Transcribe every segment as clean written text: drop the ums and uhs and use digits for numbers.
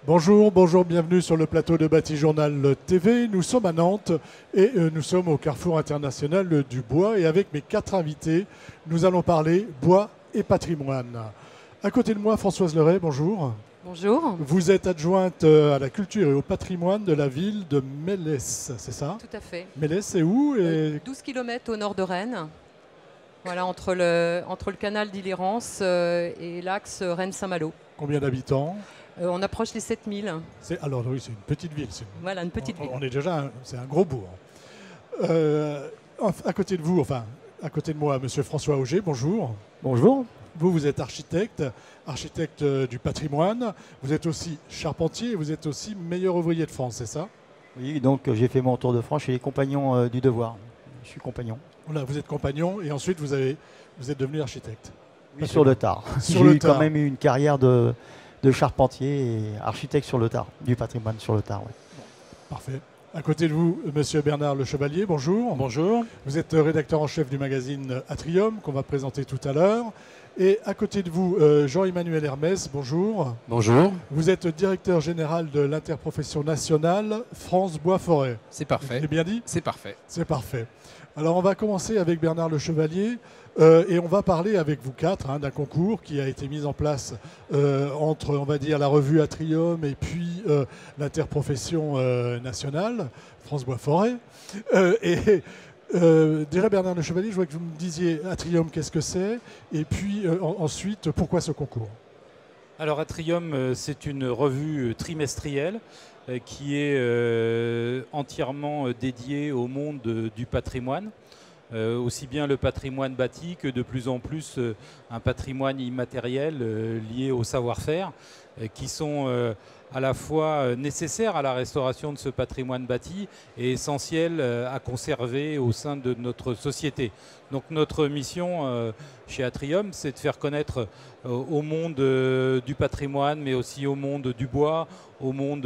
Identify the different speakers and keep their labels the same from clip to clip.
Speaker 1: Bonjour, bonjour, bienvenue sur le plateau de Bâti-Journal TV. Nous sommes à Nantes et nous sommes au Carrefour international du bois. Et avec mes 4 invités, nous allons parler bois et patrimoine. À côté de moi, Françoise Leray, bonjour.
Speaker 2: Bonjour.
Speaker 1: Vous êtes adjointe à la culture et au patrimoine de la ville de Mélès, c'est ça?
Speaker 2: Tout à fait.
Speaker 1: Mélès, c'est où
Speaker 2: 12 km au nord de Rennes. Voilà, entre le canal d'Illérance et l'axe Rennes-Saint-Malo.
Speaker 1: Combien d'habitants?
Speaker 2: On approche les 7000.
Speaker 1: Alors oui, c'est une petite ville.
Speaker 2: Voilà, une petite ville.
Speaker 1: On est déjà, c'est un gros bourg. À côté de vous, enfin, à côté de moi, monsieur François Auger, bonjour.
Speaker 3: Bonjour.
Speaker 1: Vous êtes architecte du patrimoine. Vous êtes aussi charpentier et vous êtes aussi meilleur ouvrier de France, c'est ça?
Speaker 3: Oui, donc j'ai fait mon tour de France chez les compagnons du devoir. Je suis compagnon.
Speaker 1: Voilà, vous êtes compagnon et ensuite vous êtes devenu architecte.
Speaker 3: Oui, sur le tard. J'ai quand même eu une carrière de charpentier et architecte sur le tard, du patrimoine sur le tard. Oui.
Speaker 1: Bon, parfait. À côté de vous, monsieur Bernard Le Chevalier, bonjour.
Speaker 4: Bonjour.
Speaker 1: Vous êtes rédacteur en chef du magazine Atrium, qu'on va présenter tout à l'heure. Et à côté de vous, Jean-Emmanuel Hermès, bonjour.
Speaker 4: Bonjour.
Speaker 1: Vous êtes directeur général de l'interprofession nationale France Bois-Forêt.
Speaker 4: C'est parfait.
Speaker 1: J'ai bien dit?
Speaker 4: C'est parfait.
Speaker 1: C'est parfait. Alors on va commencer avec Bernard Le Chevalier et on va parler avec vous 4 d'un concours qui a été mis en place entre, on va dire, la revue Atrium et puis l'interprofession nationale, France Bois-Forêt. Déjà Bernard Le Chevalier, je voudrais que vous me disiez Atrium, qu'est-ce que c'est? Et puis ensuite, pourquoi ce concours?
Speaker 4: Alors Atrium, c'est une revue trimestrielle qui est entièrement dédiée au monde du patrimoine. Aussi bien le patrimoine bâti que de plus en plus un patrimoine immatériel lié au savoir-faire qui sont à la fois nécessaires à la restauration de ce patrimoine bâti et essentiels à conserver au sein de notre société. Donc notre mission chez Atrium, c'est de faire connaître au monde du patrimoine, mais aussi au monde du bois, au monde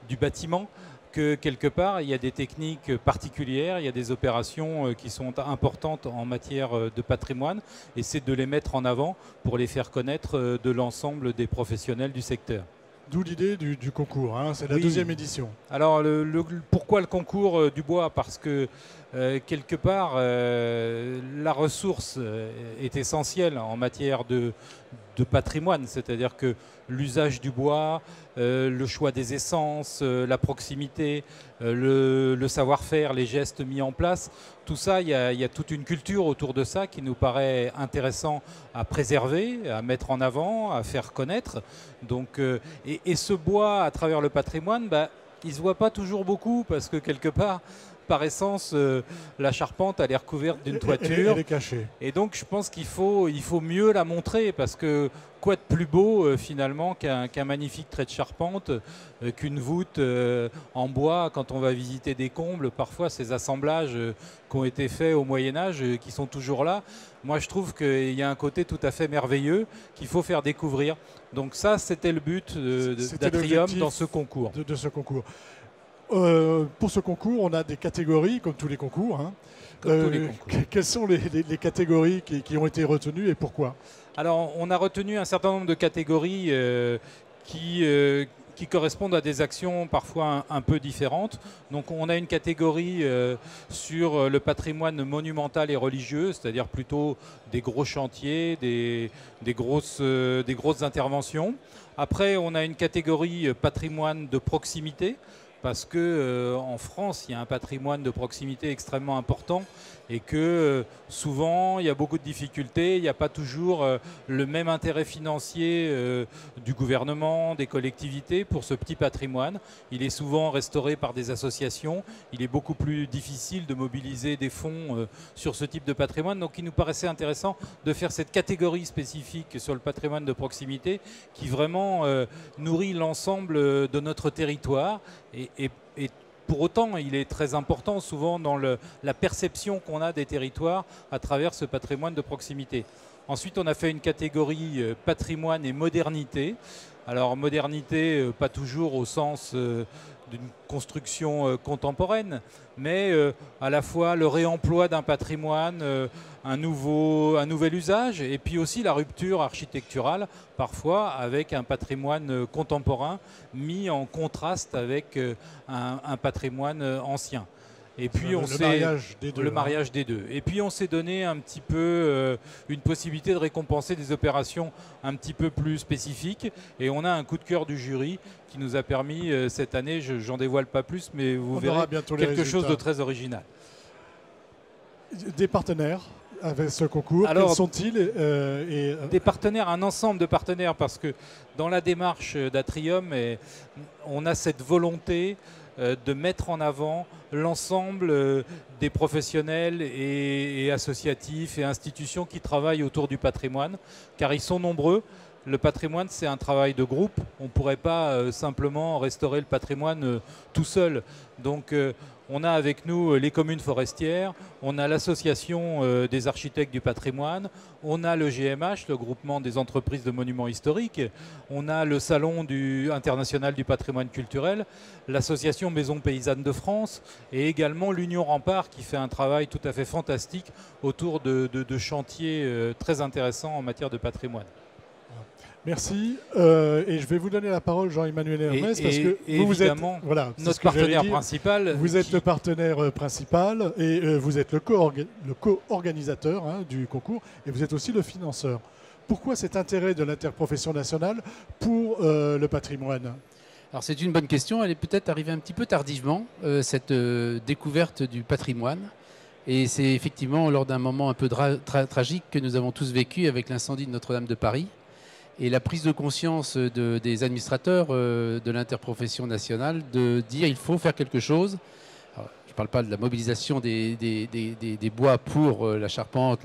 Speaker 4: du bâtiment, que quelque part, il y a des techniques particulières, il y a des opérations qui sont importantes en matière de patrimoine, et c'est de les mettre en avant pour les faire connaître de l'ensemble des professionnels du secteur.
Speaker 1: D'où l'idée du concours, c'est la
Speaker 4: Oui.
Speaker 1: deuxième édition.
Speaker 4: Alors, pourquoi le concours du bois? Parce que, quelque part, la ressource est essentielle en matière de patrimoine, c'est-à-dire que l'usage du bois, le choix des essences, la proximité, le savoir-faire, les gestes mis en place, tout ça, il y a toute une culture autour de ça qui nous paraît intéressant à préserver, à mettre en avant, à faire connaître. Donc, et ce bois, à travers le patrimoine, il ne se voit pas toujours beaucoup parce que quelque part, par essence, la charpente a l'air couverte d'une toiture.
Speaker 1: Elle est cachée.
Speaker 4: Et donc, je pense qu'il faut mieux la montrer parce que quoi de plus beau finalement qu'un magnifique trait de charpente, qu'une voûte en bois quand on va visiter des combles, parfois ces assemblages qui ont été faits au Moyen-Âge, qui sont toujours là. Moi, je trouve qu'il y a un côté tout à fait merveilleux qu'il faut faire découvrir. Donc ça, c'était le but d'Atrium dans ce concours.
Speaker 1: De ce concours. Pour ce concours, on a des catégories, comme tous les concours.
Speaker 4: Comme tous les concours.
Speaker 1: Quelles sont les catégories qui ont été retenues et pourquoi?
Speaker 4: Alors, on a retenu un certain nombre de catégories qui correspondent à des actions parfois un peu différentes. Donc, on a une catégorie sur le patrimoine monumental et religieux, c'est-à-dire plutôt des gros chantiers, des grosses interventions. Après, on a une catégorie patrimoine de proximité, parce que en France, il y a un patrimoine de proximité extrêmement important et que souvent, il y a beaucoup de difficultés. Il n'y a pas toujours le même intérêt financier du gouvernement, des collectivités pour ce petit patrimoine. Il est souvent restauré par des associations. Il est beaucoup plus difficile de mobiliser des fonds sur ce type de patrimoine. Donc, il nous paraissait intéressant de faire cette catégorie spécifique sur le patrimoine de proximité qui vraiment nourrit l'ensemble de notre territoire. Et pour autant, il est très important souvent dans la perception qu'on a des territoires à travers ce patrimoine de proximité. Ensuite, on a fait une catégorie patrimoine et modernité Alors modernité, pas toujours au sens d'une construction contemporaine, mais à la fois le réemploi d'un patrimoine, un nouvel usage, et puis aussi la rupture architecturale, parfois avec un patrimoine contemporain mis en contraste avec un patrimoine ancien. Et puis le mariage des deux. Et puis on s'est donné un petit peu une possibilité de récompenser des opérations un petit peu plus spécifiques. Et on a un coup de cœur du jury qui nous a permis cette année, j'en dévoile pas plus, mais vous verrez quelque chose de très original.
Speaker 1: Des partenaires avec ce concours, quels sont-ils
Speaker 4: Des partenaires, un ensemble de partenaires, parce que dans la démarche d'Atrium, on a cette volonté de mettre en avant l'ensemble des professionnels et associatifs et institutions qui travaillent autour du patrimoine, car ils sont nombreux. Le patrimoine, c'est un travail de groupe. On ne pourrait pas simplement restaurer le patrimoine tout seul. Donc on a avec nous les communes forestières, on a l'association des architectes du patrimoine, on a le GMH, le groupement des entreprises de monuments historiques, on a le salon international du patrimoine culturel, l'association Maisons Paysannes de France et également l'Union Rempart qui fait un travail tout à fait fantastique autour de chantiers très intéressants en matière de patrimoine.
Speaker 1: Merci. Et je vais vous donner la parole, Jean-Emmanuel Hermès, parce que vous êtes
Speaker 4: notre partenaire principal.
Speaker 1: Vous êtes le partenaire principal et vous êtes le co-organisateur du concours et vous êtes aussi le financeur. Pourquoi cet intérêt de l'interprofession nationale pour le patrimoine ?
Speaker 5: Alors c'est une bonne question. Elle est peut-être arrivée un petit peu tardivement, cette découverte du patrimoine. Et c'est effectivement lors d'un moment un peu tragique que nous avons tous vécu avec l'incendie de Notre-Dame de Paris. Et la prise de conscience des administrateurs de l'interprofession nationale de dire il faut faire quelque chose. Alors, je ne parle pas de la mobilisation des bois pour la charpente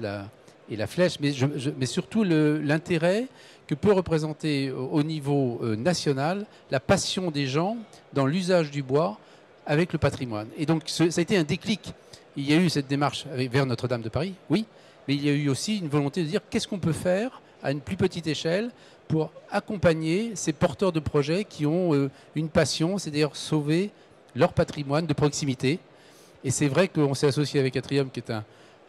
Speaker 5: et la flèche, mais surtout l'intérêt que peut représenter au niveau national la passion des gens dans l'usage du bois avec le patrimoine. Et donc ça a été un déclic. Il y a eu cette démarche vers Notre-Dame de Paris, oui, mais il y a eu aussi une volonté de dire qu'est-ce qu'on peut faire à une plus petite échelle pour accompagner ces porteurs de projets qui ont une passion, c'est-à-dire sauver leur patrimoine de proximité. Et c'est vrai qu'on s'est associé avec Atrium, qui est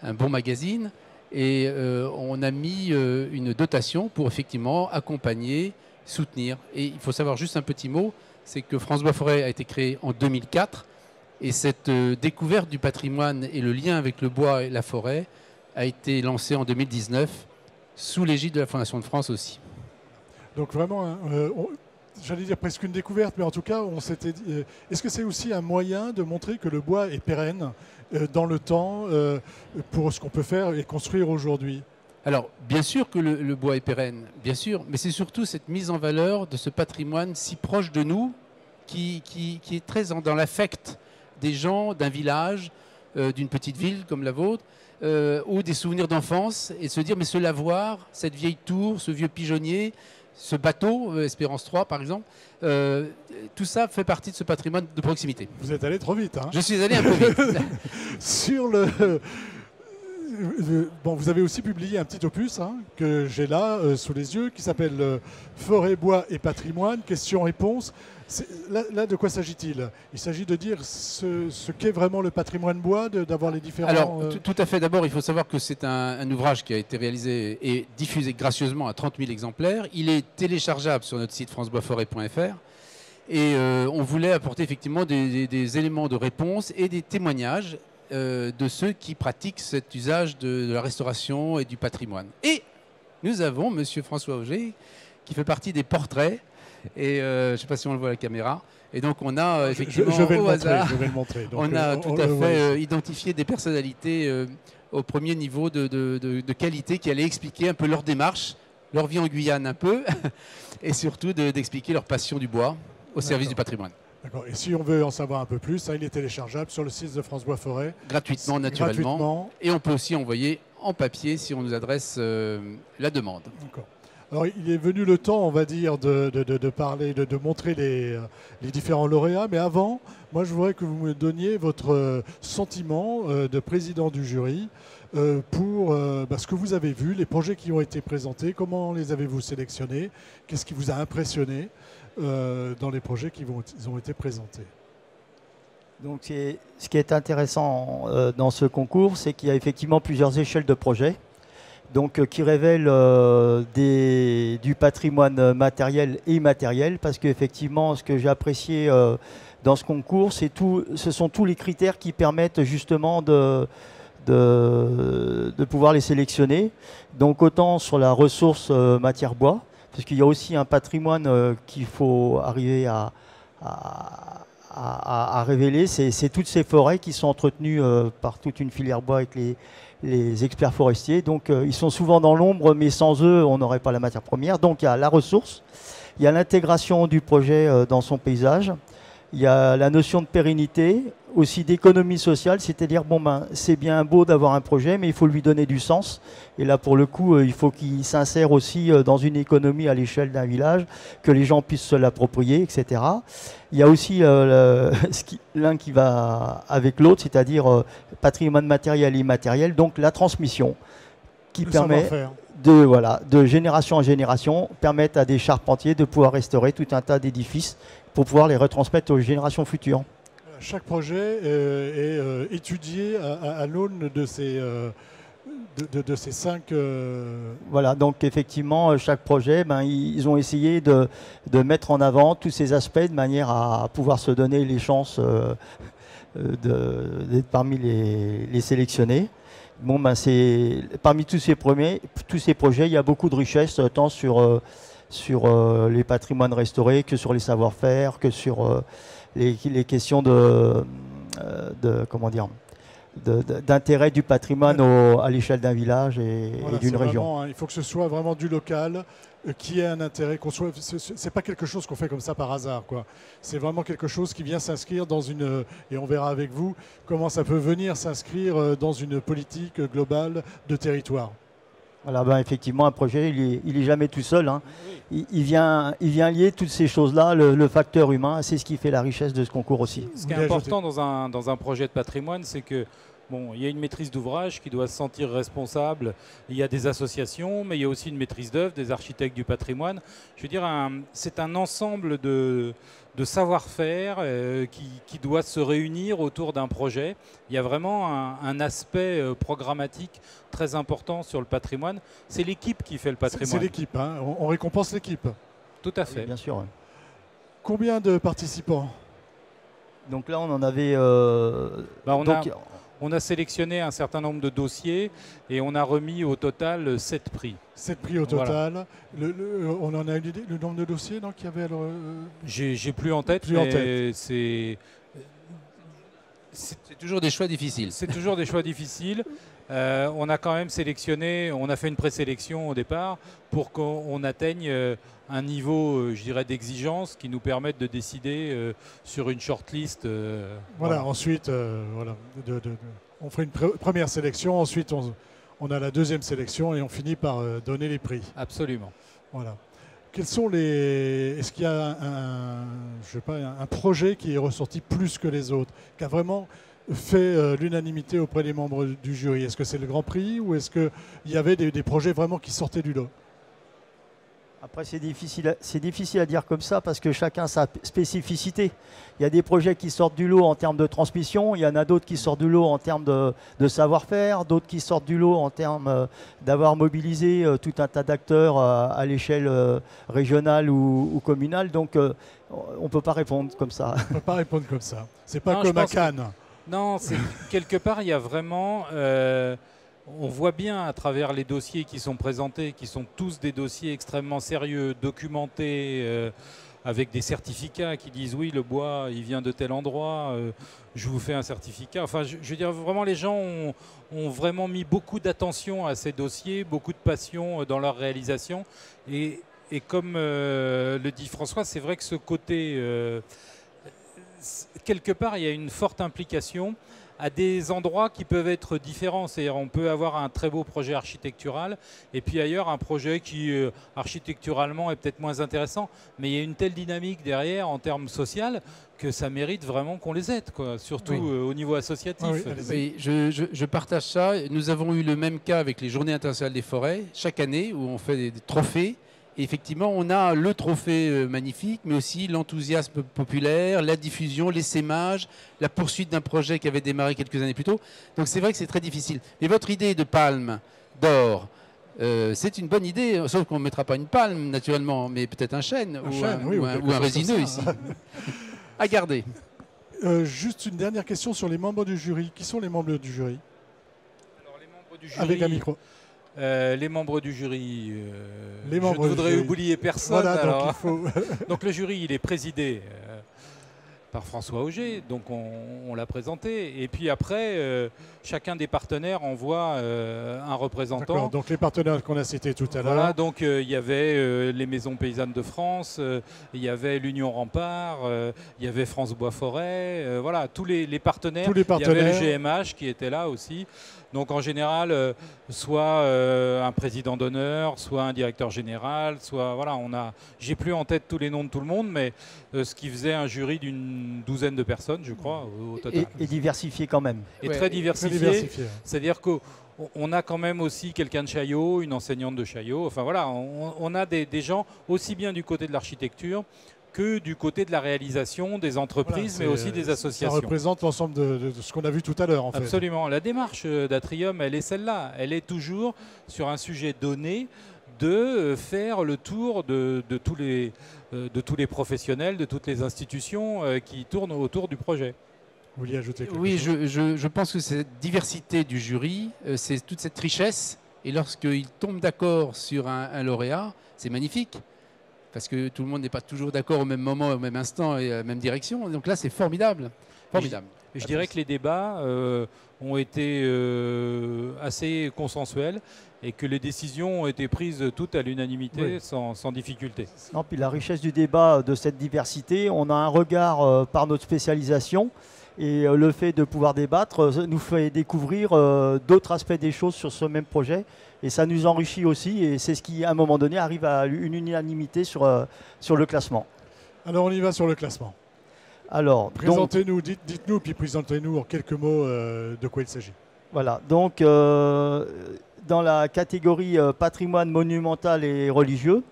Speaker 5: un bon magazine, et on a mis une dotation pour effectivement accompagner, soutenir. Et il faut savoir juste un petit mot, c'est que France Bois Forêt a été créé en 2004, et cette découverte du patrimoine et le lien avec le bois et la forêt a été lancée en 2019, sous l'égide de la Fondation de France aussi.
Speaker 1: Donc vraiment, j'allais dire presque une découverte, mais en tout cas, on s'était dit, est-ce que c'est aussi un moyen de montrer que le bois est pérenne dans le temps pour ce qu'on peut faire et construire aujourd'hui ?
Speaker 5: Alors, bien sûr que le bois est pérenne, bien sûr, mais c'est surtout cette mise en valeur de ce patrimoine si proche de nous, qui est très dans l'affect des gens, d'un village, d'une petite ville comme la vôtre, ou des souvenirs d'enfance, et se dire, mais ce lavoir, cette vieille tour, ce vieux pigeonnier, ce bateau, Espérance 3 par exemple, tout ça fait partie de ce patrimoine de proximité.
Speaker 1: Vous êtes allé trop vite.
Speaker 5: Je suis allé un peu vite.
Speaker 1: Sur bon, vous avez aussi publié un petit opus que j'ai là sous les yeux qui s'appelle Forêt, bois et patrimoine, questions-réponses. Là, de quoi s'agit-il ? Il s'agit de dire ce qu'est vraiment le patrimoine bois, d'avoir les différents...
Speaker 5: Alors, tout à fait. D'abord, il faut savoir que c'est un ouvrage qui a été réalisé et diffusé gracieusement à 30 000 exemplaires. Il est téléchargeable sur notre site franceboisforêt.fr. Et on voulait apporter effectivement des éléments de réponse et des témoignages de ceux qui pratiquent cet usage de la restauration et du patrimoine. Et nous avons M. François Auger, qui fait partie des portraits. Et je ne sais pas si on le voit à la caméra. Et donc on a effectivement
Speaker 1: je vais le montrer. Donc,
Speaker 5: on a tout à fait identifié des personnalités au premier niveau de qualité qui allaient expliquer un peu leur démarche, leur vie en Guyane un peu, et surtout d'expliquer leur passion du bois au service du patrimoine.
Speaker 1: D'accord. Et si on veut en savoir un peu plus, il est téléchargeable sur le site de France Bois Forêt.
Speaker 5: Gratuitement, naturellement. Et on peut aussi envoyer en papier si on nous adresse la demande.
Speaker 1: D'accord. Alors, il est venu le temps, on va dire, de parler, de montrer les différents lauréats. Mais avant, moi, je voudrais que vous me donniez votre sentiment de président du jury pour ce que vous avez vu, les projets qui ont été présentés, comment les avez-vous sélectionnés, qu'est-ce qui vous a impressionné dans les projets qui ont été présentés.
Speaker 3: Donc, ce qui est intéressant dans ce concours, c'est qu'il y a effectivement plusieurs échelles de projets, donc qui révèlent du patrimoine matériel et immatériel, parce qu'effectivement, ce que j'ai apprécié dans ce concours, ce sont tous les critères qui permettent justement de pouvoir les sélectionner. Donc autant sur la ressource matière bois, parce qu'il y a aussi un patrimoine qu'il faut arriver à révéler, c'est toutes ces forêts qui sont entretenues par toute une filière bois avec les experts forestiers. Donc ils sont souvent dans l'ombre, mais sans eux, on n'aurait pas la matière première. Donc il y a la ressource, il y a l'intégration du projet dans son paysage, il y a la notion de pérennité, aussi d'économie sociale, c'est-à-dire, c'est bien beau d'avoir un projet, mais il faut lui donner du sens. Et là, pour le coup, il faut qu'il s'insère aussi dans une économie à l'échelle d'un village, que les gens puissent se l'approprier, etc. Il y a aussi l'un qui va avec l'autre, c'est-à-dire patrimoine matériel et immatériel, donc la transmission, qui permet de génération en génération, permettre à des charpentiers de pouvoir restaurer tout un tas d'édifices pour pouvoir les retransmettre aux générations futures.
Speaker 1: Chaque projet est étudié à l'aune de ces 5...
Speaker 3: Voilà, donc effectivement, chaque projet, ils ont essayé de mettre en avant tous ces aspects de manière à pouvoir se donner les chances d'être parmi les sélectionnés. Parmi tous ces projets, il y a beaucoup de richesses, tant sur les patrimoines restaurés que sur les savoir-faire, que sur les questions d'intérêt du patrimoine à l'échelle d'un village et d'une région.
Speaker 1: Il faut que ce soit vraiment du local, qui ait un intérêt. C'est pas quelque chose qu'on fait comme ça par hasard, quoi. C'est vraiment quelque chose qui vient s'inscrire dans une... Et on verra avec vous comment ça peut venir s'inscrire dans une politique globale de territoire.
Speaker 3: Voilà, effectivement, un projet, il est jamais tout seul. Hein. Il vient lier toutes ces choses-là, le facteur humain, c'est ce qui fait la richesse de ce concours aussi.
Speaker 4: Ce qui est important dans un projet de patrimoine, c'est que il y a une maîtrise d'ouvrage qui doit se sentir responsable. Il y a des associations, mais il y a aussi une maîtrise d'œuvre, des architectes du patrimoine. Je veux dire, c'est un ensemble de savoir-faire qui doit se réunir autour d'un projet. Il y a vraiment un aspect programmatique très important sur le patrimoine. C'est l'équipe qui fait le patrimoine.
Speaker 1: C'est l'équipe, hein. On récompense l'équipe.
Speaker 4: Tout à fait.
Speaker 3: Oui, bien sûr.
Speaker 1: Combien de participants?
Speaker 3: Donc là, on en avait...
Speaker 4: On a sélectionné un certain nombre de dossiers et on a remis au total 7 prix.
Speaker 1: 7 prix au total. Voilà. On en a une idée, le nombre de dossiers qu'il y avait
Speaker 4: J'ai plus en tête, mais c'est
Speaker 5: toujours des choix difficiles.
Speaker 4: C'est toujours des choix difficiles. On a quand même sélectionné, on a fait une présélection au départ pour qu'on atteigne un niveau, je dirais, d'exigence qui nous permette de décider sur une shortlist.
Speaker 1: Voilà, ensuite, on ferait une première sélection, ensuite on a la deuxième sélection et on finit par donner les prix.
Speaker 4: Absolument.
Speaker 1: Voilà. Quels sont Est-ce qu'il y a un projet qui est ressorti plus que les autres, qui a vraiment fait l'unanimité auprès des membres du jury? Est-ce que c'est le Grand Prix ou est-ce qu'il y avait des projets vraiment qui sortaient du lot?
Speaker 3: Après, c'est difficile à dire comme ça parce que chacun a sa spécificité. Il y a des projets qui sortent du lot en termes de transmission, il y en a d'autres qui sortent du lot en termes de savoir-faire, d'autres qui sortent du lot en termes d'avoir mobilisé tout un tas d'acteurs à l'échelle régionale ou communale. Donc, on ne peut pas répondre comme ça.
Speaker 1: On ne peut pas répondre comme ça. C'est pas comme à Cannes.
Speaker 4: Non, quelque part, il y a vraiment... on voit bien à travers les dossiers qui sont présentés, qui sont tous des dossiers extrêmement sérieux, documentés, avec des certificats qui disent oui, le bois, il vient de tel endroit, je vous fais un certificat. Enfin, je veux dire, vraiment, les gens ont vraiment mis beaucoup d'attention à ces dossiers, beaucoup de passion dans leur réalisation. Et comme le dit François, c'est vrai que ce côté... quelque part, il y a une forte implication à des endroits qui peuvent être différents. C'est-à-dire on peut avoir un très beau projet architectural et puis ailleurs un projet qui architecturalement est peut-être moins intéressant, mais il y a une telle dynamique derrière en termes social que ça mérite vraiment qu'on les aide, quoi. Surtout au niveau associatif.
Speaker 5: Oui, je partage ça. Nous avons eu le même cas avec les Journées internationales des forêts, chaque année, où on fait des trophées. Et effectivement, on a le trophée magnifique, mais aussi l'enthousiasme populaire, la diffusion, l'essaimage, la poursuite d'un projet qui avait démarré quelques années plus tôt. Donc c'est vrai que c'est très difficile. Mais votre idée de palme d'or, c'est une bonne idée, sauf qu'on ne mettra pas une palme, naturellement, mais peut-être un chêne, ou un résineux ici. À garder.
Speaker 1: Juste une dernière question sur les membres du jury. Qui sont les membres du jury?
Speaker 4: Alors, les membres du jury,
Speaker 1: avec un micro.
Speaker 4: Les membres du jury,
Speaker 1: les membres
Speaker 4: je ne voudrais oublier personne.
Speaker 1: Voilà,
Speaker 4: alors.
Speaker 1: donc, il faut...
Speaker 4: donc le jury, il est présidé par François Auger, donc on l'a présenté. Et puis après, chacun des partenaires envoie un représentant.
Speaker 1: Donc les partenaires qu'on a cités tout à l'heure.
Speaker 4: Voilà, donc il y avait les Maisons Paysannes de France, il y avait l'Union Rempart, il y avait France Bois Forêt, voilà, tous les partenaires. Il y avait le GMH qui était là aussi. Donc en général, soit un président d'honneur, soit un directeur général, soit voilà, j'ai plus en tête tous les noms de tout le monde, mais ce qui faisait un jury d'une douzaine de personnes, je crois, au total.
Speaker 3: Et diversifié quand même.
Speaker 4: Et très diversifié. C'est-à-dire qu'on a quand même aussi quelqu'un de Chaillot, une enseignante de Chaillot. Enfin voilà, on a des gens aussi bien du côté de l'architecture que du côté de la réalisation des entreprises, mais aussi des associations.
Speaker 1: Ça représente l'ensemble de ce qu'on a vu tout à l'heure, en fait.
Speaker 4: Absolument. La démarche d'Atrium, elle est celle-là. Elle est toujours sur un sujet donné, de faire le tour de tous les professionnels, de toutes les institutions qui tournent autour du projet.
Speaker 1: Vous vouliez ajouter quelque chose?
Speaker 5: Oui, je pense que cette diversité du jury, c'est toute cette richesse. Et lorsqu'ils tombent d'accord sur un lauréat, c'est magnifique. Parce que tout le monde n'est pas toujours d'accord au même moment, au même instant et à la même direction. Donc là, c'est formidable. Formidable.
Speaker 4: Je dirais que les débats ont été assez consensuels et que les décisions ont été prises toutes à l'unanimité, sans difficulté.
Speaker 3: Non, puis la richesse du débat, de cette diversité, on a un regard par notre spécialisation. Et le fait de pouvoir débattre nous fait découvrir d'autres aspects des choses sur ce même projet. Et ça nous enrichit aussi. Et c'est ce qui, à un moment donné, arrive à une unanimité sur le classement.
Speaker 1: Alors, on y va sur le classement.
Speaker 3: Alors,
Speaker 1: présentez-nous, dites-nous, puis présentez-nous en quelques mots de quoi il s'agit.
Speaker 3: Voilà. Donc, dans la catégorie patrimoine monumental et religieux,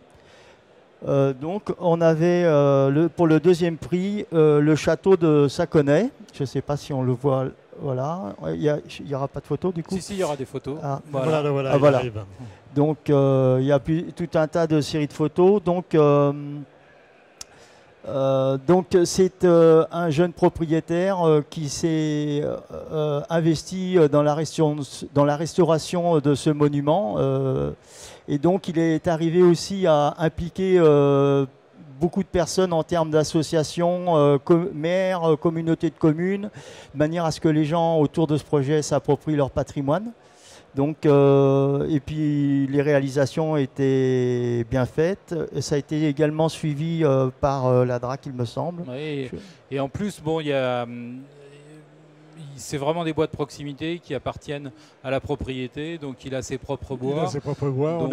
Speaker 3: donc on avait pour le deuxième prix le château de Saconnet. Je ne sais pas si on le voit. Voilà. Il n'y aura pas de photo du coup.
Speaker 4: Si, il y aura des photos.
Speaker 1: Ah, voilà.
Speaker 3: Voilà. Donc il y a tout un tas de séries de photos. Donc c'est un jeune propriétaire qui s'est investi dans la restauration de ce monument. Et donc, il est arrivé aussi à impliquer beaucoup de personnes en termes d'associations, maires, communautés de communes, de manière à ce que les gens autour de ce projet s'approprient leur patrimoine. Donc, et puis, les réalisations étaient bien faites. Et ça a été également suivi par la DRAC, il me semble.
Speaker 4: Oui, et en plus, bon, c'est vraiment des bois de proximité qui appartiennent à la propriété, donc il a ses propres bois.
Speaker 1: Il a ses propres bois.
Speaker 4: Donc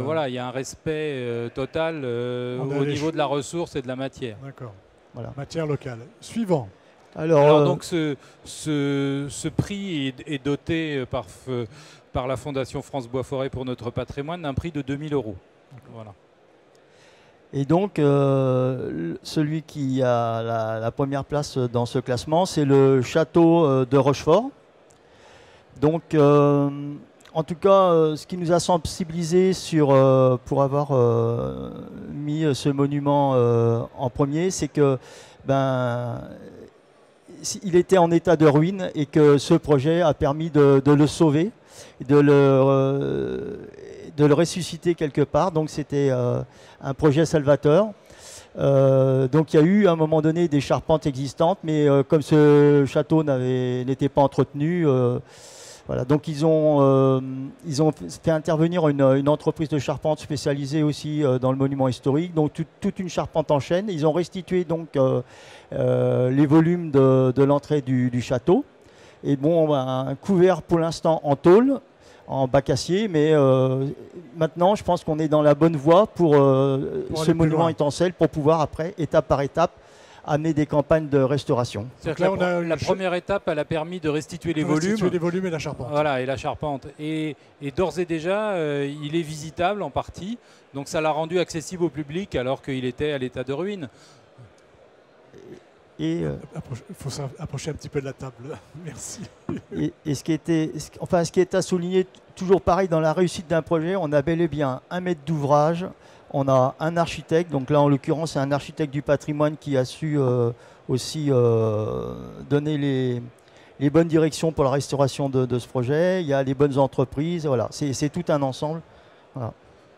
Speaker 4: voilà, il y a un respect total au niveau de la ressource et de la matière.
Speaker 1: D'accord. Voilà. Matière locale. Suivant.
Speaker 4: Alors donc ce prix est doté par la Fondation France Bois Forêt pour notre patrimoine d'un prix de 2 000 €. Voilà.
Speaker 3: Et donc, celui qui a la première place dans ce classement, c'est le château de Rochefort. Donc, en tout cas, ce qui nous a sensibilisés pour avoir mis ce monument en premier, c'est que il était en état de ruine et que ce projet a permis de le sauver, de le ressusciter quelque part. Donc c'était un projet salvateur. Donc il y a eu à un moment donné des charpentes existantes, mais comme ce château n'était pas entretenu, voilà. Donc ils ont fait intervenir une entreprise de charpente spécialisée aussi dans le monument historique. Donc toute une charpente en chêne. Ils ont restitué donc les volumes de l'entrée du château. Et bon, ben, couvert pour l'instant en tôle, en bac acier, mais maintenant je pense qu'on est dans la bonne voie pour ce monument étincelle pour pouvoir après, étape par étape, amener des campagnes de restauration.
Speaker 4: Là, la première étape, elle a permis de restituer les volumes
Speaker 1: et la charpente.
Speaker 4: Voilà, et la charpente. Et d'ores et déjà, il est visitable en partie, donc ça l'a rendu accessible au public alors qu'il était à l'état de ruine.
Speaker 1: Il faut s'approcher un petit peu de la table. Merci.
Speaker 3: Et ce qui est à souligner, toujours pareil, dans la réussite d'un projet, on a bel et bien un maître d'ouvrage, on a un architecte, donc là en l'occurrence c'est un architecte du patrimoine qui a su aussi donner les bonnes directions pour la restauration de ce projet. Il y a les bonnes entreprises, voilà, c'est tout un ensemble. Voilà.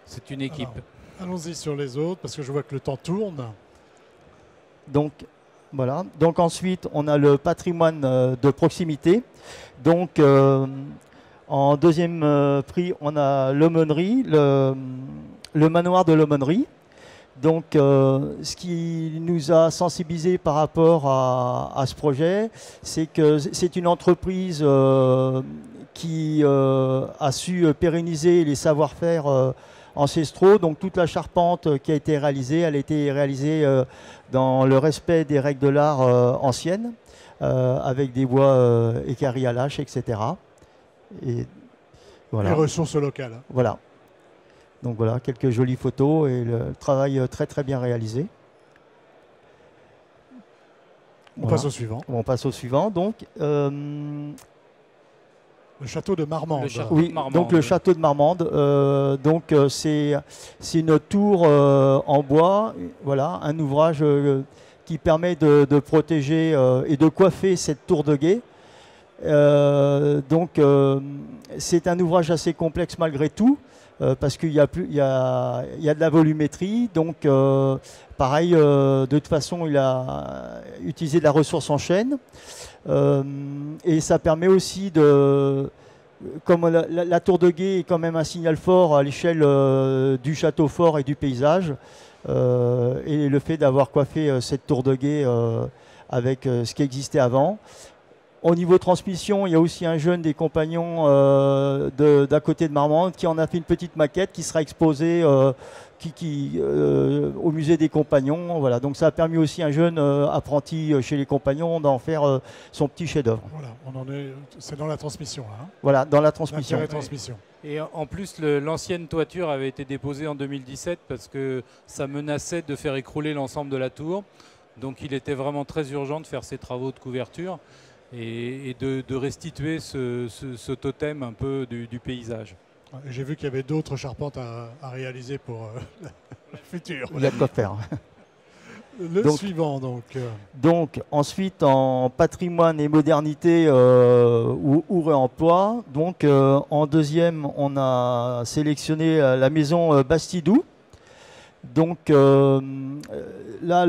Speaker 4: C'est une équipe.
Speaker 1: Allons-y sur les autres parce que je vois que le temps tourne.
Speaker 3: Donc voilà. Donc ensuite on a le patrimoine de proximité. Donc en deuxième prix on a l'aumônerie, le manoir de l'aumônerie. Donc ce qui nous a sensibilisés par rapport à ce projet, c'est que c'est une entreprise qui a su pérenniser les savoir-faire ancestraux. Donc toute la charpente qui a été réalisée, elle a été réalisée dans le respect des règles de l'art anciennes, avec des bois équarris à lâche, etc. Et voilà.
Speaker 1: Les ressources locales.
Speaker 3: Voilà. Donc voilà, quelques jolies photos et le travail très très bien réalisé.
Speaker 1: On passe au suivant.
Speaker 3: On passe au suivant. Donc,
Speaker 1: le château de Marmande.
Speaker 3: Donc le château de Marmande. C'est une tour en bois. Voilà, un ouvrage qui permet de protéger et de coiffer cette tour de guet. C'est un ouvrage assez complexe malgré tout. Parce qu'il y a de la volumétrie, donc pareil, de toute façon il a utilisé de la ressource en chêne, et ça permet aussi comme la tour de guet est quand même un signal fort à l'échelle du château fort et du paysage, et le fait d'avoir coiffé cette tour de guet avec ce qui existait avant. Au niveau transmission, il y a aussi un jeune des compagnons d'à côté de Marmande qui en a fait une petite maquette qui sera exposée au musée des compagnons. Voilà. Donc ça a permis aussi à un jeune apprenti chez les compagnons d'en faire son petit chef-d'œuvre.
Speaker 1: Voilà, c'est dans la transmission. Hein.
Speaker 3: Voilà, dans la transmission.
Speaker 4: Et en plus, l'ancienne toiture avait été déposée en 2017 parce que ça menaçait de faire écrouler l'ensemble de la tour. Donc il était vraiment très urgent de faire ces travaux de couverture et de restituer ce totem un peu du paysage.
Speaker 1: J'ai vu qu'il y avait d'autres charpentes à réaliser pour le futur.
Speaker 3: Il y a de quoi faire.
Speaker 1: Suivant donc.
Speaker 3: Donc ensuite en patrimoine et modernité ou réemploi. Donc en deuxième on a sélectionné la maison Bastidou. Donc là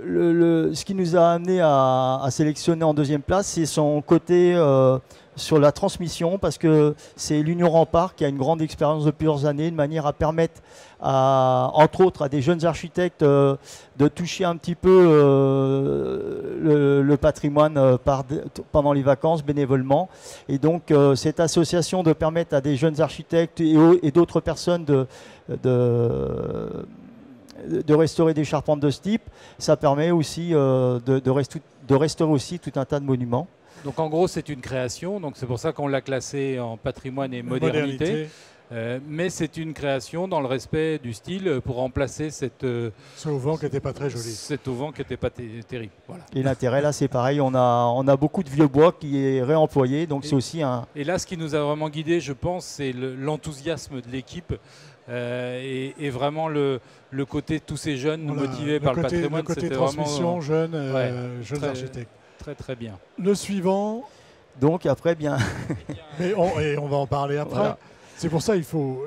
Speaker 3: ce qui nous a amené à sélectionner en deuxième place, c'est son côté sur la transmission, parce que c'est l'Union Rempart qui a une grande expérience de plusieurs années, de manière à permettre, entre autres, à des jeunes architectes de toucher un petit peu le patrimoine pendant les vacances, bénévolement. Et donc, cette association de permettre à des jeunes architectes et d'autres personnes de restaurer des charpentes de ce type, ça permet aussi de restaurer aussi tout un tas de monuments.
Speaker 4: Donc en gros c'est une création, donc c'est pour ça qu'on l'a classé en patrimoine et modernité. Mais c'est une création dans le respect du style pour remplacer ce
Speaker 1: auvent qui n'était pas très joli.
Speaker 4: Cet auvent qui n'était pas terrible. Voilà.
Speaker 3: Et l'intérêt là c'est pareil, on a beaucoup de vieux bois qui est réemployé, donc c'est aussi un...
Speaker 4: Et là ce qui nous a vraiment guidé, je pense, c'est l'enthousiasme de l'équipe. Et vraiment le côté de tous ces jeunes motivés par le patrimoine.
Speaker 1: Le côté transmission, jeunes architectes.
Speaker 4: Très très bien.
Speaker 1: Le suivant.
Speaker 3: Donc après bien.
Speaker 1: Et on va en parler après. Voilà. C'est pour ça il faut.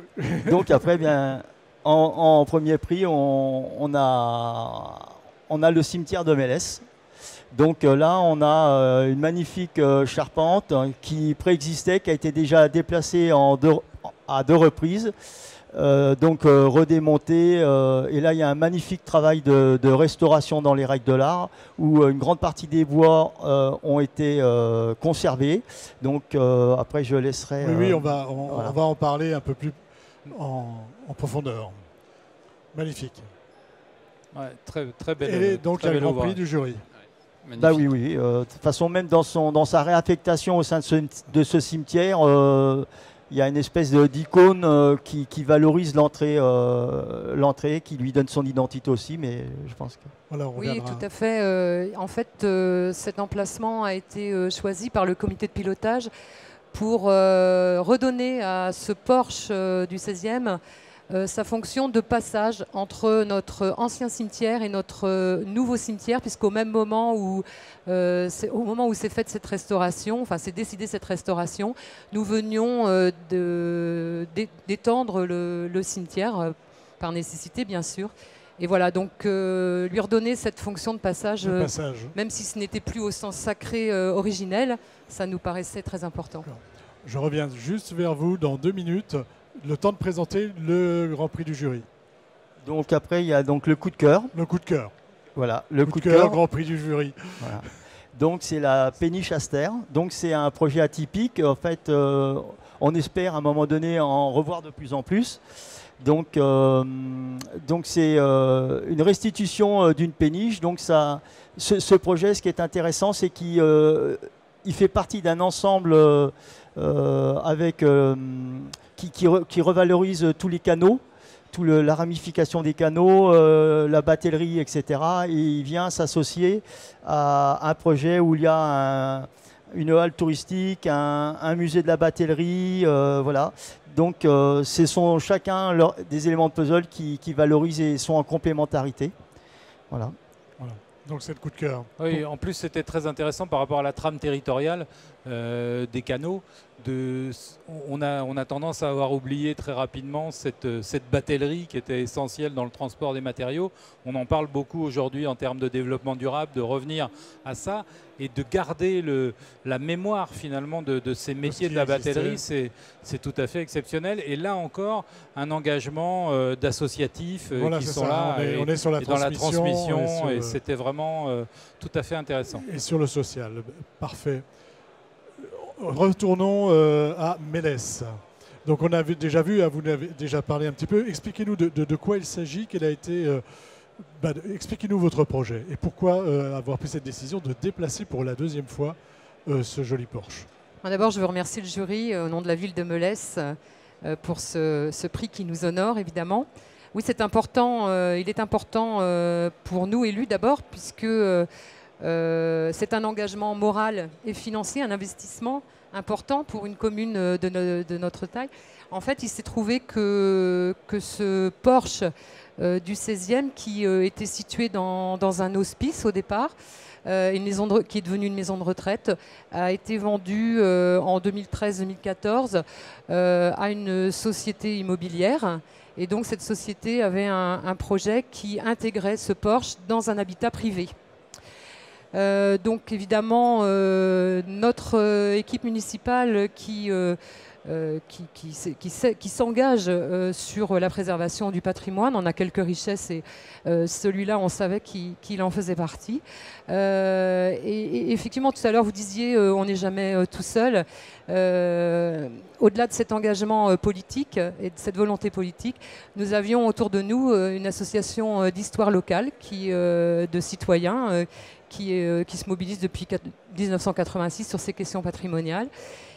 Speaker 3: Donc après bien en premier prix on a le cimetière de Mélès. Donc là on a une magnifique charpente qui préexistait, qui a été déjà déplacée à deux reprises. donc redémonté. Et là, il y a un magnifique travail de restauration dans les règles de l'art, où une grande partie des bois ont été conservés. Donc après, je laisserai...
Speaker 1: Oui, on va en parler un peu plus en profondeur. Magnifique.
Speaker 4: Ouais, très belle.
Speaker 1: Et donc, il y a le Grand Prix du jury.
Speaker 5: Magnifique.
Speaker 3: Bah oui. De toute façon, même dans sa réaffectation au sein de ce cimetière, il y a une espèce d'icône qui valorise l'entrée, qui lui donne son identité aussi, mais je pense que...
Speaker 1: Voilà,
Speaker 2: Oui, tout à fait. En fait, cet emplacement a été choisi par le comité de pilotage pour redonner à ce porche du 16e sa fonction de passage entre notre ancien cimetière et notre nouveau cimetière, puisqu'au même moment où s'est faite cette restauration, enfin s'est décidé cette restauration, nous venions d'étendre le cimetière, par nécessité bien sûr. Et voilà, donc lui redonner cette fonction de passage, même si ce n'était plus au sens sacré originel, ça nous paraissait très important.
Speaker 1: Je reviens juste vers vous dans 2 minutes. Le temps de présenter le Grand Prix du jury.
Speaker 3: Donc après, il y a donc le coup de cœur.
Speaker 1: Le coup de cœur.
Speaker 3: Voilà, le
Speaker 1: coup de cœur, Grand Prix du jury.
Speaker 3: Voilà. Donc c'est la péniche Aster. Donc c'est un projet atypique. En fait, on espère à un moment donné en revoir de plus en plus. Donc c'est une restitution d'une péniche. Donc ce projet, ce qui est intéressant, c'est qu'il fait partie d'un ensemble avec qui revalorise tous les canaux, la ramification des canaux, la batellerie, etc. Et il vient s'associer à un projet où il y a une halle touristique, un musée de la batellerie, voilà. Donc ce sont chacun des éléments de puzzle qui valorisent et sont en complémentarité. Voilà.
Speaker 1: Donc c'est le coup de cœur.
Speaker 4: Oui, en plus c'était très intéressant par rapport à la trame territoriale des canaux. On a tendance à avoir oublié très rapidement cette batellerie qui était essentielle dans le transport des matériaux. On en parle beaucoup aujourd'hui en termes de développement durable, de revenir à ça et de garder la mémoire finalement de ces métiers de la batellerie. C'est tout à fait exceptionnel. Et là encore, un engagement d'associatifs qui sont là
Speaker 1: on est sur la
Speaker 4: dans la transmission.
Speaker 1: Et
Speaker 4: c'était vraiment tout à fait intéressant.
Speaker 1: Et sur le social, parfait. Retournons à Mélès. Donc on a déjà vu, vous avez déjà parlé un petit peu. Expliquez-nous de quoi il s'agit, quel a été... expliquez-nous votre projet et pourquoi avoir pris cette décision de déplacer pour la 2e fois ce joli Porsche.
Speaker 2: D'abord, je veux remercier le jury au nom de la ville de Mélès pour ce prix qui nous honore, évidemment. Oui, c'est important. Il est important pour nous élus d'abord, puisque c'est un engagement moral et financier, un investissement important pour une commune de notre taille. En fait, il s'est trouvé que ce Porsche du 16e, qui était situé dans un hospice au départ, qui est devenue une maison de retraite, a été vendu en 2013-2014 à une société immobilière. Et donc cette société avait un projet qui intégrait ce Porsche dans un habitat privé. Donc évidemment, notre équipe municipale qui s'engage sur la préservation du patrimoine. On a quelques richesses et celui-là, on savait qu'il en faisait partie. Et effectivement, tout à l'heure, vous disiez on n'est jamais tout seul. Au-delà de cet engagement politique et de cette volonté politique, nous avions autour de nous une association d'histoire locale de citoyens qui se mobilise depuis 1986 sur ces questions patrimoniales.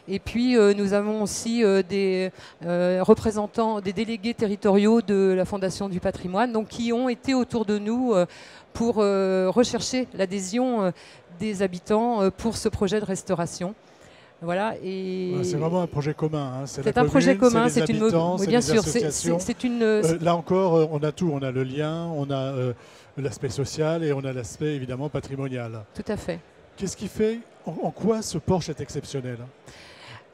Speaker 2: Et puis nous avons aussi des représentants, des délégués territoriaux de la Fondation du patrimoine, donc, qui ont été autour de nous pour rechercher l'adhésion des habitants pour ce projet de restauration. Voilà,
Speaker 1: c'est vraiment un projet commun. Hein.
Speaker 2: C'est un projet commun, c'est une
Speaker 1: bien sûr. Là encore, on a tout. On a le lien, on a l'aspect social et on a l'aspect évidemment patrimonial.
Speaker 2: Tout à fait.
Speaker 1: Qu'est-ce qui fait, en quoi ce Porsche est exceptionnel?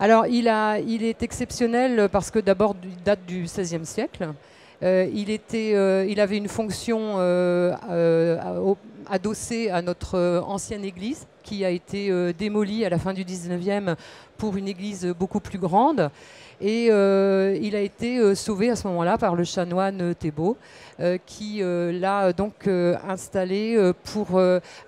Speaker 2: Alors, il est exceptionnel parce que d'abord, il date du XVIe siècle. Il avait une fonction adossée à notre ancienne église qui a été démolie à la fin du XIXe pour une église beaucoup plus grande. Et il a été sauvé à ce moment-là par le chanoine Thébault, qui l'a donc installé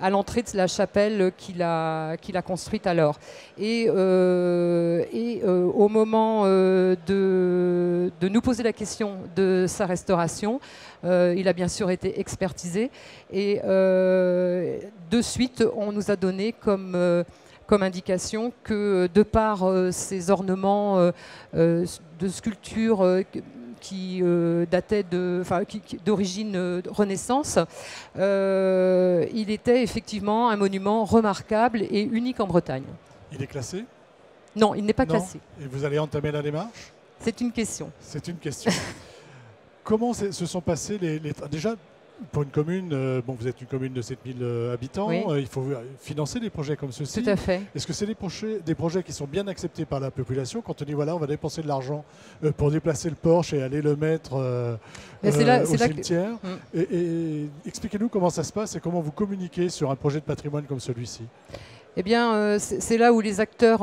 Speaker 2: à l'entrée de la chapelle qu'il a construite alors. Et au moment de nous poser la question de sa restauration, il a bien sûr été expertisé. Et de suite, on nous a donné comme indication que de par ces ornements de sculpture qui dataient d'origine Renaissance, il était effectivement un monument remarquable et unique en Bretagne.
Speaker 1: Il est classé?
Speaker 2: Non, il n'est pas
Speaker 1: Non.
Speaker 2: classé.
Speaker 1: Et vous allez entamer la démarche?
Speaker 2: C'est une question.
Speaker 1: C'est une question. Comment se sont passés déjà, pour une commune, vous êtes une commune de 7000 habitants,
Speaker 2: Oui.
Speaker 1: Il faut financer des projets comme ceux-ci.
Speaker 2: Tout à fait.
Speaker 1: Est-ce que c'est des projets qui sont bien acceptés par la population quand on dit voilà, on va dépenser de l'argent pour déplacer le Porsche et aller le mettre au cimetière et expliquez-nous comment ça se passe et comment vous communiquez sur un projet de patrimoine comme celui-ci.
Speaker 2: Eh bien, c'est là où les acteurs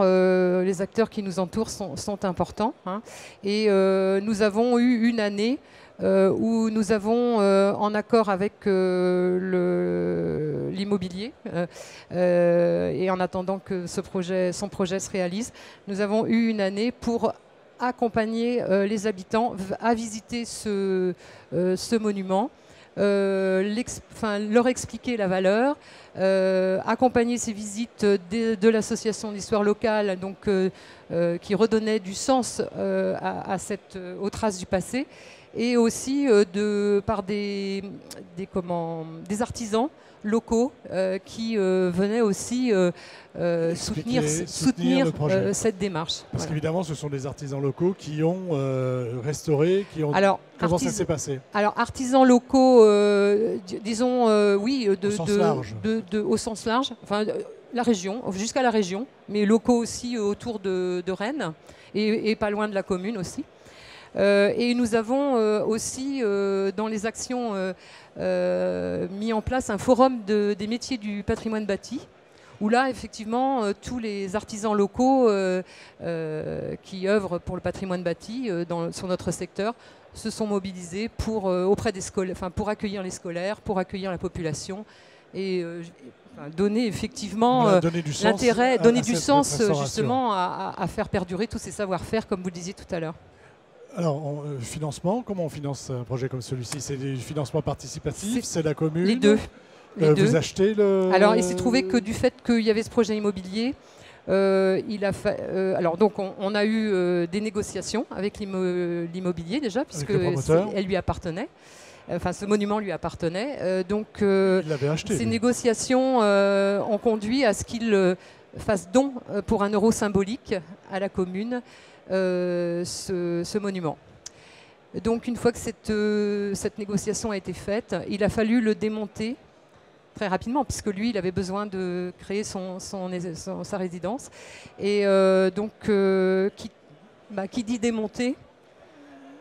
Speaker 2: qui nous entourent sont importants. Hein. Et nous avons eu une année où nous avons, en accord avec l'immobilier, et en attendant que son projet se réalise, nous avons eu une année pour accompagner les habitants à visiter ce monument. Leur expliquer la valeur, accompagner ces visites de l'association d'histoire locale, donc, qui redonnait du sens aux traces du passé, et aussi par des artisans locaux qui venaient aussi soutenir cette démarche.
Speaker 1: Parce qu'évidemment, ce sont des artisans locaux qui ont restauré, comment ça s'est passé? Alors,
Speaker 2: artisans locaux, disons, oui, au sens large, enfin, la région, jusqu'à la région, mais locaux aussi autour de Rennes et pas loin de la commune aussi. Et nous avons aussi, dans les actions, mis en place un forum des métiers du patrimoine bâti, où là, effectivement, tous les artisans locaux qui œuvrent pour le patrimoine bâti sur notre secteur se sont mobilisés auprès des scolaires, pour accueillir les scolaires, pour accueillir la population et donner effectivement l'intérêt, donner du sens justement à faire perdurer tous ces savoir-faire, comme vous le disiez tout à l'heure.
Speaker 1: Alors, financement, comment on finance un projet comme celui-ci? C'est du financement participatif, c'est la commune?
Speaker 2: Les deux.
Speaker 1: Vous achetez
Speaker 2: Alors, il s'est trouvé que du fait qu'il y avait ce projet immobilier, alors donc on a eu des négociations avec l'immobilier déjà, puisque elle lui appartenait. Enfin, ce monument lui appartenait. Donc, ces négociations ont conduit à ce qu'il fasse don pour 1 euro symbolique à la commune ce monument. Donc, une fois que cette négociation a été faite, il a fallu le démonter très rapidement, puisque lui, il avait besoin de créer sa résidence. Et donc, qui dit démonter,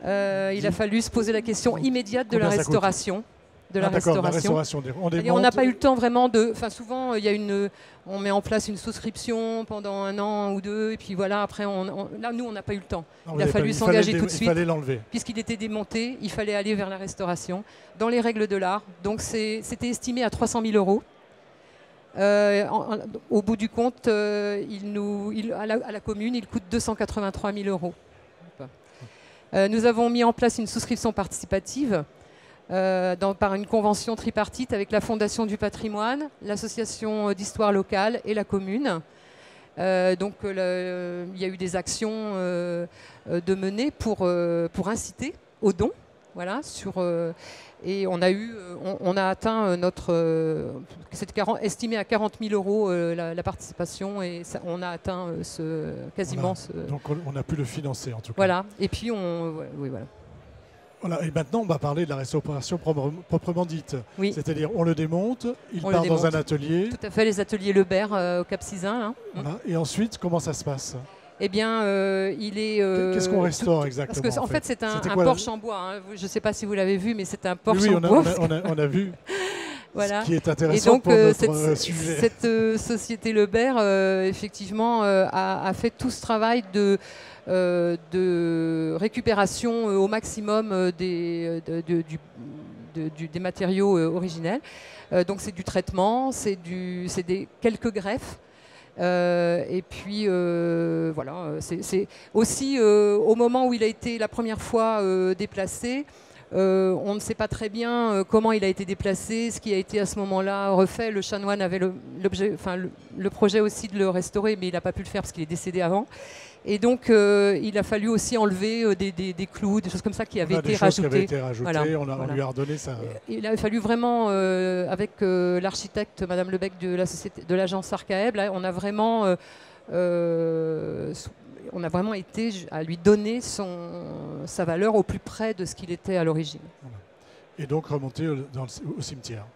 Speaker 2: il a fallu se poser la question immédiate de la restauration. La restauration. On n'a pas eu le temps vraiment de... Enfin, souvent, on met en place une souscription pendant 1 an ou 2, et puis voilà, après, là, nous, on n'a pas eu le temps. Il a fallu s'engager tout de suite.
Speaker 1: Il fallait l'enlever.
Speaker 2: Puisqu'il était démonté, il fallait aller vers la restauration, dans les règles de l'art. Donc, c'était estimé à 300 000 euros. Au bout du compte, à la commune, il coûte 283 000 euros. Nous avons mis en place une souscription participative par une convention tripartite avec la Fondation du patrimoine, l'association d'histoire locale et la commune. Donc il y a eu des actions de mener pour inciter aux dons. Voilà, et on a atteint c'était estimé à 40 000 euros la participation, et on a atteint quasiment
Speaker 1: Donc on a pu le financer en tout cas.
Speaker 2: Voilà, et puis voilà.
Speaker 1: Voilà, et maintenant on va parler de la restauration proprement dite.
Speaker 2: Oui.
Speaker 1: C'est-à-dire on le démonte, il part dans un atelier.
Speaker 2: Tout à fait, les ateliers Lebert au Cap-Sizun. Hein.
Speaker 1: Voilà. Et ensuite, comment ça se passe?
Speaker 2: Eh bien, il est...
Speaker 1: Qu'est-ce qu'on restaure exactement?
Speaker 2: Parce qu'en fait, c'est un Porsche en bois. Hein. Je ne sais pas si vous l'avez vu, mais c'est un Porsche en
Speaker 1: bois. Oui, on a vu.
Speaker 2: Voilà.
Speaker 1: Ce qui est
Speaker 2: Et
Speaker 1: intéressant
Speaker 2: donc
Speaker 1: pour notre sujet.
Speaker 2: cette société Lebert, effectivement, a fait tout ce travail de récupération au maximum des matériaux originels. Donc c'est du traitement, c'est quelques greffes. Et puis voilà, c'est aussi au moment où il a été la première fois déplacé. On ne sait pas très bien comment il a été déplacé, ce qui a été à ce moment-là refait. Le chanoine avait le projet aussi de le restaurer, mais il n'a pas pu le faire parce qu'il est décédé avant. Et donc, il a fallu aussi enlever des clous, des choses comme ça qui avaient été rajoutées.
Speaker 1: Voilà, on lui a redonné ça.
Speaker 2: Il a fallu vraiment, avec l'architecte Madame Lebec de l'agence Arcaeb, là, on a vraiment été à lui donner sa valeur au plus près de ce qu'il était à l'origine.
Speaker 1: Voilà. Et donc remonté au cimetière.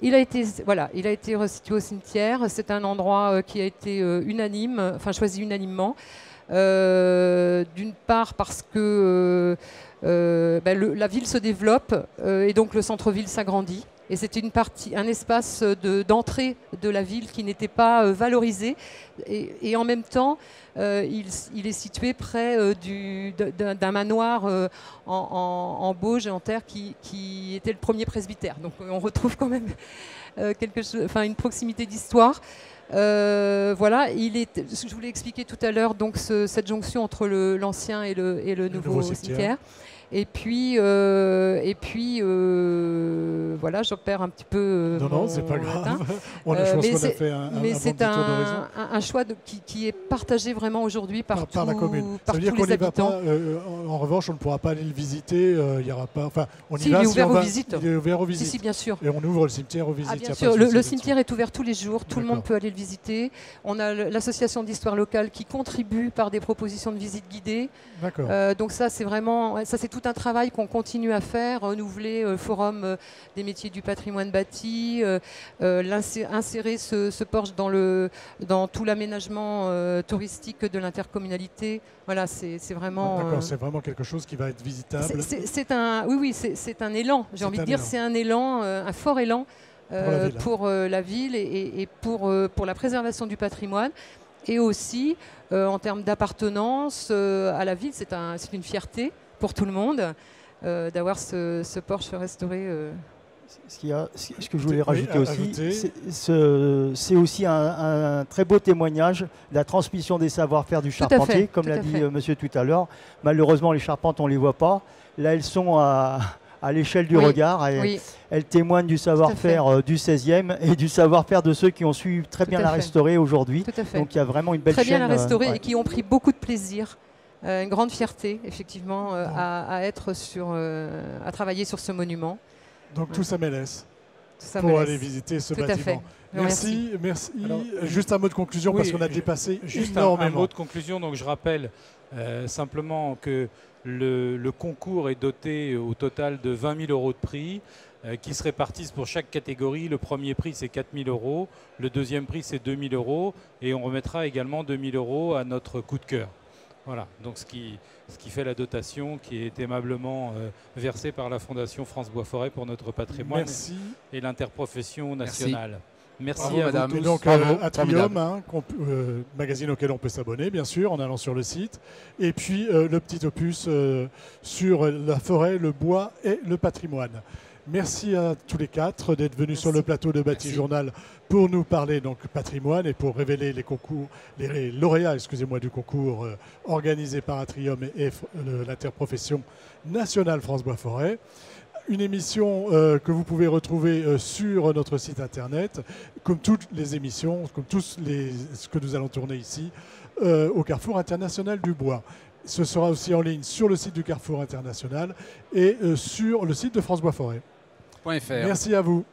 Speaker 2: Il a été resitué au cimetière. C'est un endroit qui a été choisi unanimement. D'une part parce que la ville se développe et donc le centre-ville s'agrandit. Et c'était un espace d'entrée de la ville qui n'était pas valorisé. Et en même temps, il est situé près d'un manoir en Bauge et en terre qui était le premier presbytère. Donc on retrouve quand même une proximité d'histoire. Voilà, je voulais expliquer tout à l'heure donc cette jonction entre l'ancien et le nouveau cimetière. Et puis voilà, j'opère un petit peu.
Speaker 1: Non, c'est pas grave. Je pense qu'on a fait un bon petit tour d'horizon.
Speaker 2: Un choix qui est partagé vraiment aujourd'hui par
Speaker 1: la commune. Ça veut dire qu'on n'y va pas. En revanche, on ne pourra pas aller le visiter. Il y aura pas. Enfin, on y va.
Speaker 2: Il est ouvert aux visites.
Speaker 1: Il est ouvert aux visites.
Speaker 2: Si, bien sûr.
Speaker 1: Et on ouvre le cimetière aux visites.
Speaker 2: Bien sûr. Le cimetière est ouvert tous les jours. Tout le monde peut aller le visiter. On a l'association d'histoire locale qui contribue par des propositions de visites guidées.
Speaker 1: D'accord.
Speaker 2: Donc ça, c'est vraiment. Ça, c'est tout un travail qu'on continue à faire, renouveler le forum des métiers du patrimoine bâti, insérer ce porche dans tout l'aménagement touristique de l'intercommunalité. Voilà, c'est vraiment.
Speaker 1: D'accord, c'est vraiment quelque chose qui va être visitable.
Speaker 2: C'est un élan. J'ai envie de dire, c'est un élan, un fort élan pour la ville et pour la préservation du patrimoine. Et aussi, en termes d'appartenance à la ville, c'est une fierté pour tout le monde d'avoir ce porche restauré.
Speaker 3: Ce que je voulais rajouter aussi, c'est aussi un très beau témoignage de la transmission des savoir-faire du charpentier, comme l'a dit monsieur tout à l'heure. Malheureusement, les charpentes, on ne les voit pas. Là, elles sont à l'échelle du regard. Et elles témoignent du savoir-faire du 16e et du savoir-faire de ceux qui ont su très bien la restaurer aujourd'hui. Donc, il y a vraiment une belle chaîne.
Speaker 2: Très bien la restaurer et qui ont pris beaucoup de plaisir. Une grande fierté, effectivement, à travailler sur ce monument.
Speaker 1: Donc tout ça m'élève pour aller visiter ce bâtiment. Merci. Alors, juste un mot de conclusion parce qu'on a dépassé énormément.
Speaker 4: Un mot de conclusion, donc je rappelle simplement que le concours est doté au total de 20 000 € de prix qui se répartissent pour chaque catégorie. Le premier prix c'est 4 000 €, le deuxième prix c'est 2 000 € et on remettra également 2 000 € à notre coup de cœur. Voilà, donc ce qui fait la dotation qui est aimablement versée par la Fondation France Bois Forêt pour notre patrimoine et l'interprofession nationale. Merci à
Speaker 1: madame. Et donc Atrium, magazine auquel on peut s'abonner bien sûr en allant sur le site. Et puis le petit opus sur la forêt, le bois et le patrimoine. Merci à tous les quatre d'être venus sur le plateau de Bâti Journal pour nous parler donc patrimoine et pour révéler les lauréats du concours organisé par Atrium et l'interprofession nationale France Bois Forêt. Une émission que vous pouvez retrouver sur notre site internet, comme toutes les émissions, comme ce que nous allons tourner ici, au Carrefour International du Bois. Ce sera aussi en ligne sur le site du Carrefour International et sur le site de France Bois Forêt.
Speaker 5: .fr.
Speaker 1: Merci à vous.